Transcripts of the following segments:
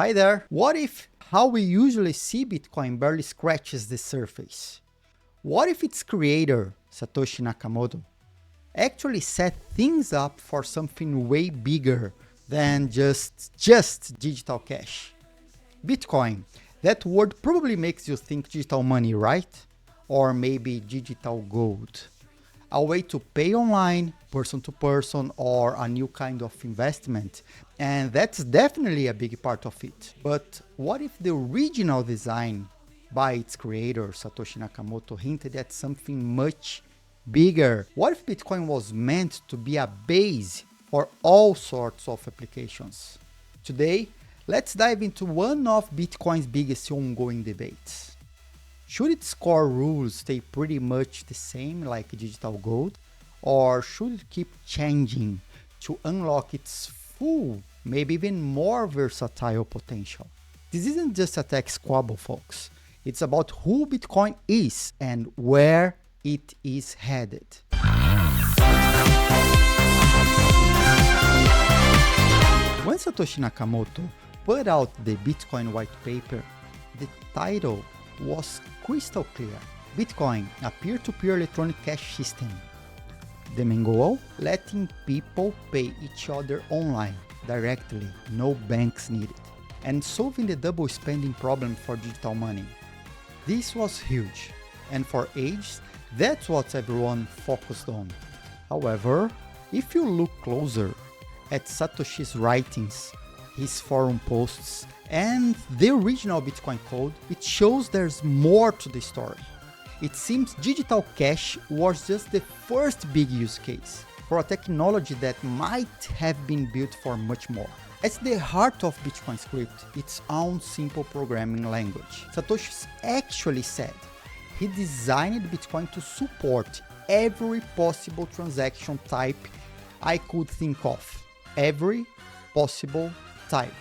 Hi there. What if how we usually see Bitcoin barely scratches the surface? What if its creator, Satoshi Nakamoto, actually set things up for something way bigger than just digital cash? Bitcoin, that word probably makes you think digital money, right? Or maybe digital gold. A way to pay online, person to person, or a new kind of investment. And that's definitely a big part of it. But what if the original design by its creator, Satoshi Nakamoto, hinted at something much bigger? What if Bitcoin was meant to be a base for all sorts of applications? Today, let's dive into one of Bitcoin's biggest ongoing debates. Should its core rules stay pretty much the same like digital gold, or should it keep changing to unlock its full, maybe even more versatile potential? This isn't just a tech squabble, folks. It's about who Bitcoin is and where it is headed. When Satoshi Nakamoto put out the Bitcoin white paper, the title was crystal clear. Bitcoin, a peer-to-peer electronic cash system. The main goal? Letting people pay each other online, directly, no banks needed, and solving the double spending problem for digital money. This was huge, and for ages, that's what everyone focused on. However, if you look closer at Satoshi's writings, his forum posts, and the original Bitcoin code, it shows there's more to the story. It seems digital cash was just the first big use case for a technology that might have been built for much more. At the heart of Bitcoin script, its own simple programming language. Satoshi actually said he designed Bitcoin to support every possible transaction type I could think of. Every possible type.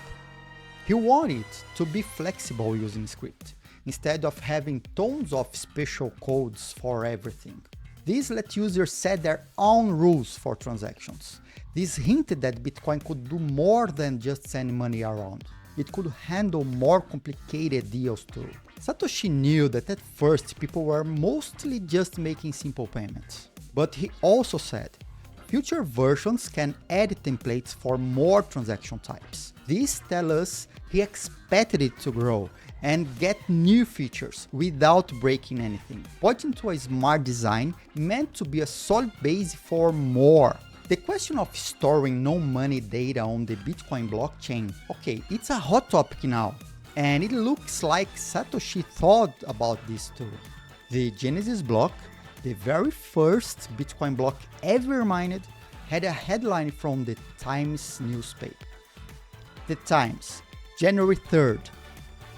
He wanted to be flexible using script, instead of having tons of special codes for everything. This let users set their own rules for transactions. This hinted that Bitcoin could do more than just send money around. It could handle more complicated deals too. Satoshi knew that at first people were mostly just making simple payments. But he also said, future versions can add templates for more transaction types. This tells us he expected it to grow and get new features without breaking anything, pointing to a smart design meant to be a solid base for more. The question of storing no-money data on the Bitcoin blockchain, okay, it's a hot topic now, and it looks like Satoshi thought about this too. The Genesis block, the very first Bitcoin block ever mined, had a headline from the Times newspaper. The Times, January 3rd,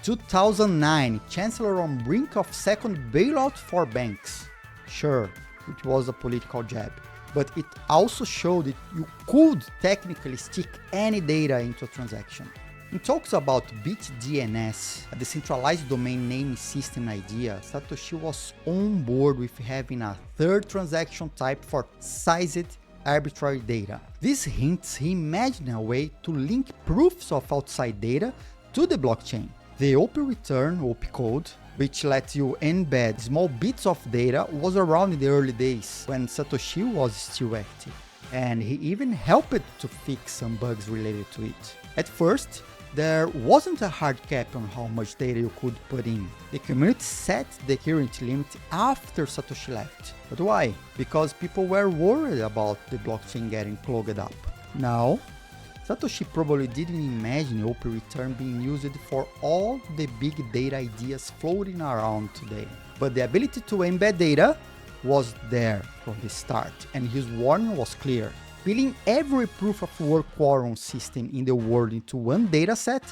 2009, Chancellor on brink of second bailout for banks. Sure, it was a political jab, but it also showed that you could technically stick any data into a transaction. In talks about BitDNS, a decentralized domain name system idea, Satoshi was on board with having a third transaction type for sized arbitrary data. This hints he imagined a way to link proofs of outside data to the blockchain. The OP return, OP code, which lets you embed small bits of data, was around in the early days when Satoshi was still active, and he even helped to fix some bugs related to it. At first, there wasn't a hard cap on how much data you could put in. The community set the current limit after Satoshi left. But why? Because people were worried about the blockchain getting clogged up. Now, Satoshi probably didn't imagine OP return being used for all the big data ideas floating around today. But the ability to embed data was there from the start, and his warning was clear. Building every proof of work quorum system in the world into one dataset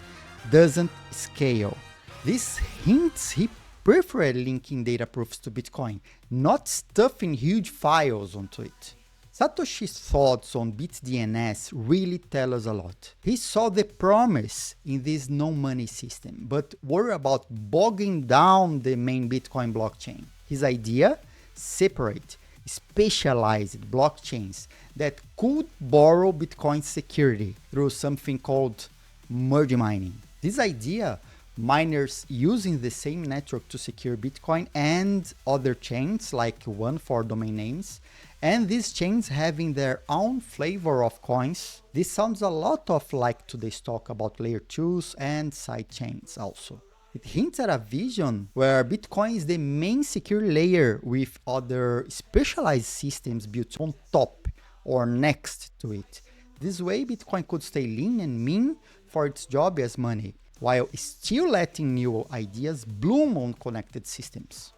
doesn't scale. This hints he preferred linking data proofs to Bitcoin, not stuffing huge files onto it. Satoshi's thoughts on BitDNS really tell us a lot. He saw the promise in this no-money system, but worried about bogging down the main Bitcoin blockchain. His idea? Separate, specialized blockchains that could borrow Bitcoin security through something called merge mining. This idea, miners using the same network to secure Bitcoin and other chains like one for domain names, and these chains having their own flavor of coins. This sounds a lot of like today's talk about layer 2s and side chains also. It hints at a vision where Bitcoin is the main secure layer with other specialized systems built on top or next to it. This way, Bitcoin could stay lean and mean for its job as money, while still letting new ideas bloom on connected systems.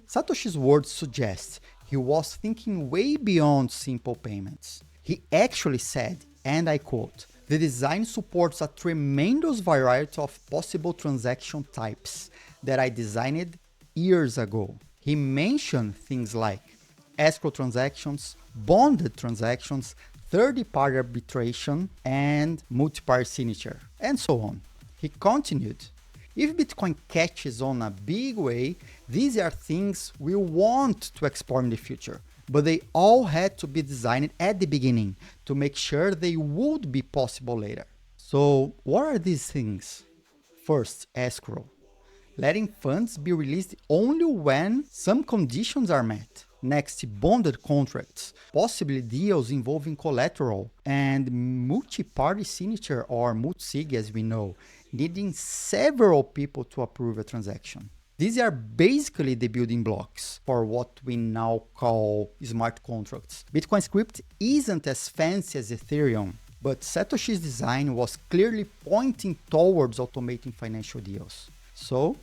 Satoshi's words suggest he was thinking way beyond simple payments. He actually said, and I quote, "The design supports a tremendous variety of possible transaction types that I designed years ago." He mentioned things like escrow transactions, bonded transactions, third-party arbitration, and multi-party signature, and so on. He continued, "If Bitcoin catches on a big way, these are things we want to explore in the future, but they all had to be designed at the beginning to make sure they would be possible later." So, what are these things? First, escrow. Letting funds be released only when some conditions are met. Next, bonded contracts, possibly deals involving collateral, and multi-party signature or multi-sig as we know, needing several people to approve a transaction. These are basically the building blocks for what we now call smart contracts. Bitcoin script isn't as fancy as Ethereum, but Satoshi's design was clearly pointing towards automating financial deals. So,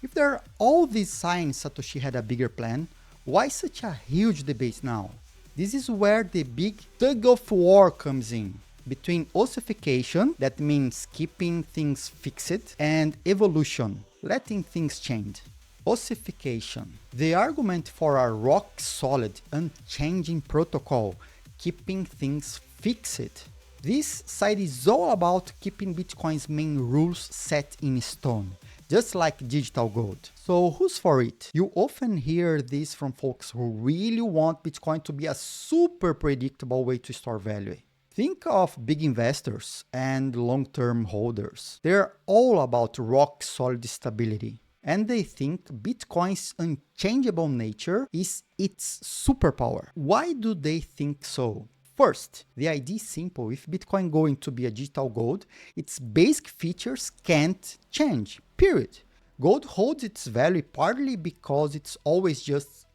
if there are all these signs Satoshi had a bigger plan, why such a huge debate now? This is where the big tug of war comes in between ossification, that means keeping things fixed, and evolution, letting things change. Ossification, the argument for a rock-solid, unchanging protocol, keeping things fixed. This side is all about keeping Bitcoin's main rules set in stone, just like digital gold. So who's for it? You often hear this from folks who really want Bitcoin to be a super predictable way to store value. Think of big investors and long-term holders. They're all about rock-solid stability. And they think Bitcoin's unchangeable nature is its superpower. Why do they think so? First, the idea is simple. If Bitcoin going to be a digital gold, its basic features can't change, period. Gold holds its value partly because it's always just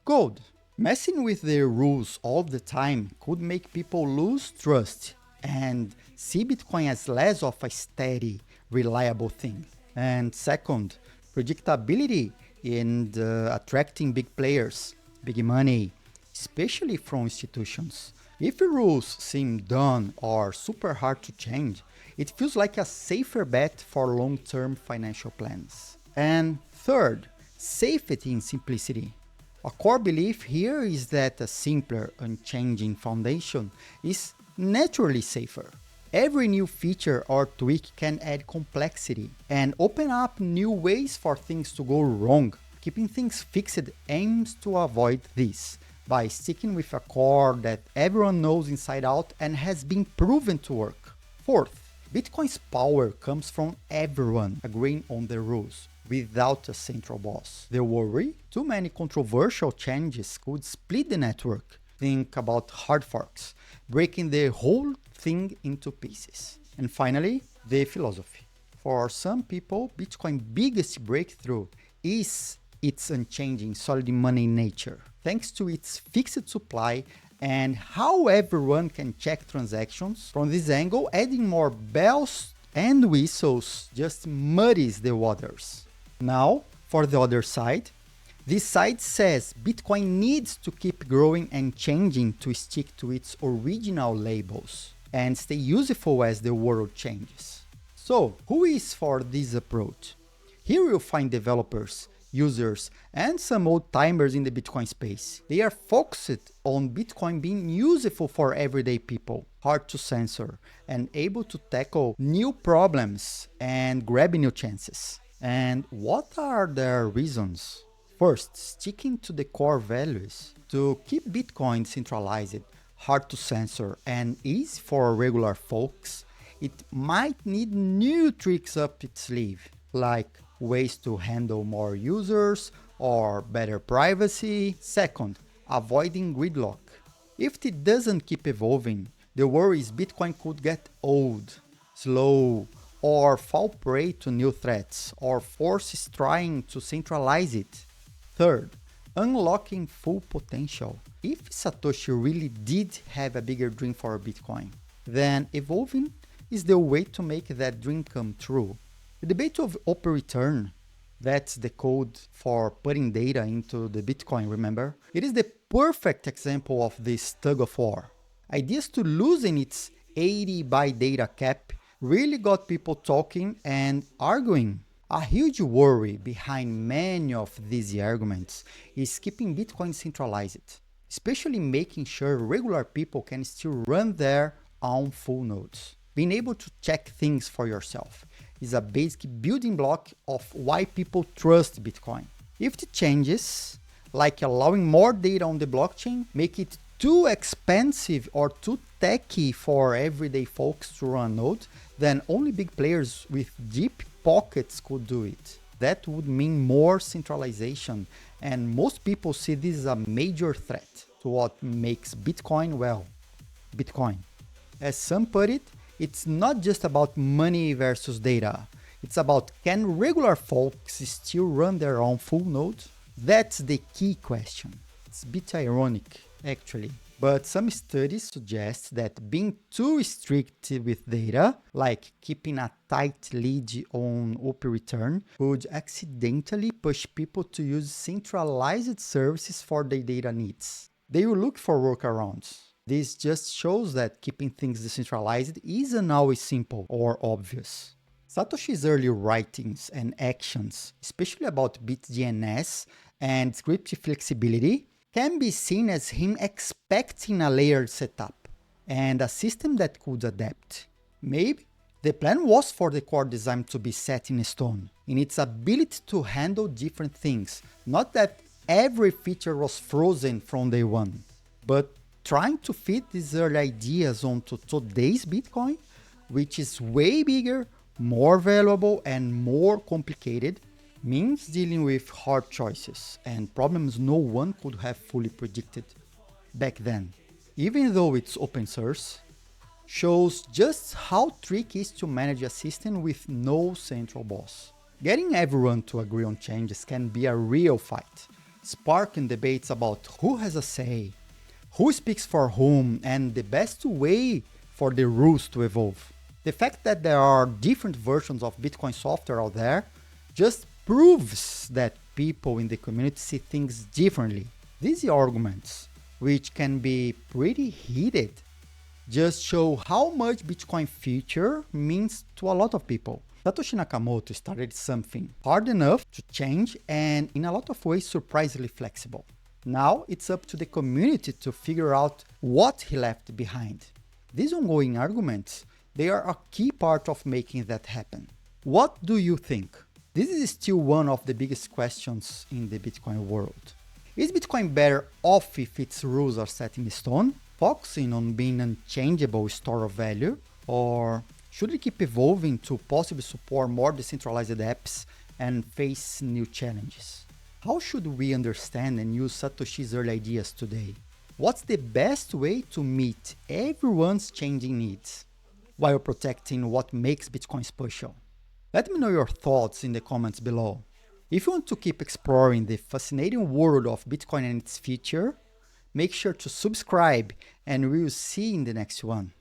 gold. Messing with the rules all the time could make people lose trust and see Bitcoin as less of a steady, reliable thing. And second, predictability and attracting big players, big money, especially from institutions. If the rules seem done or super hard to change, it feels like a safer bet for long-term financial plans. And third, safety in simplicity. A core belief here is that a simpler, unchanging foundation is naturally safer. Every new feature or tweak can add complexity and open up new ways for things to go wrong. Keeping things fixed aims to avoid this by sticking with a core that everyone knows inside out and has been proven to work. Fourth, Bitcoin's power comes from everyone agreeing on the rules, without a central boss. The worry? Too many controversial changes could split the network. Think about hard forks, breaking the whole thing into pieces. And finally, the philosophy. For some people, Bitcoin's biggest breakthrough is its unchanging solid money nature, thanks to its fixed supply and how everyone can check transactions. From this angle, adding more bells and whistles just muddies the waters. Now, for the other side, this side says Bitcoin needs to keep growing and changing to stick to its original labels and stay useful as the world changes. So, who is for this approach? Here you'll find developers, users, and some old-timers in the Bitcoin space. They are focused on Bitcoin being useful for everyday people, hard to censor, and able to tackle new problems and grab new chances. And what are their reasons? First, sticking to the core values. To keep Bitcoin centralized, hard to censor, and easy for regular folks, it might need new tricks up its sleeve, like ways to handle more users or better privacy. Second, avoiding gridlock. If it doesn't keep evolving, the worry is Bitcoin could get old, slow, or fall prey to new threats, or forces trying to centralize it. Third, unlocking full potential. If Satoshi really did have a bigger dream for Bitcoin, then evolving is the way to make that dream come true. The debate of open return, that's the code for putting data into the Bitcoin, remember? It is the perfect example of this tug of war. Ideas to loosen its 80 byte data cap really got people talking and arguing. A huge worry behind many of these arguments is keeping Bitcoin centralized, especially making sure regular people can still run their own full nodes. Being able to check things for yourself is a basic building block of why people trust Bitcoin. If it changes, like allowing more data on the blockchain, make it too expensive or too techy for everyday folks to run a node, then only big players with deep pockets could do it. That would mean more centralization, and most people see this as a major threat to what makes Bitcoin, well, Bitcoin. As some put it, it's not just about money versus data. It's about, can regular folks still run their own full node? That's the key question. It's a bit ironic, actually. But some studies suggest that being too strict with data, like keeping a tight lead on open return, could accidentally push people to use centralized services for their data needs. They will look for workarounds. This just shows that keeping things decentralized isn't always simple or obvious. Satoshi's early writings and actions, especially about BitDNS and script flexibility, can be seen as him expecting a layered setup and a system that could adapt. Maybe the plan was for the core design to be set in stone, in its ability to handle different things, not that every feature was frozen from day one. But trying to fit these early ideas onto today's Bitcoin, which is way bigger, more valuable, and more complicated, means dealing with hard choices and problems no one could have fully predicted back then. Even though it's open source, shows just how tricky it is to manage a system with no central boss. Getting everyone to agree on changes can be a real fight, sparking debates about who has a say, who speaks for whom, and the best way for the rules to evolve. The fact that there are different versions of Bitcoin software out there just proves that people in the community see things differently. These arguments, which can be pretty heated, just show how much Bitcoin future means to a lot of people. Satoshi Nakamoto started something hard enough to change and in a lot of ways surprisingly flexible. Now it's up to the community to figure out what he left behind. These ongoing arguments, they are a key part of making that happen. What do you think? This is still one of the biggest questions in the Bitcoin world. Is Bitcoin better off if its rules are set in stone, focusing on being an unchangeable store of value? Or should it keep evolving to possibly support more decentralized apps and face new challenges? How should we understand and use Satoshi's early ideas today? What's the best way to meet everyone's changing needs while protecting what makes Bitcoin special? Let me know your thoughts in the comments below. If you want to keep exploring the fascinating world of Bitcoin and its future, make sure to subscribe and we'll see you in the next one.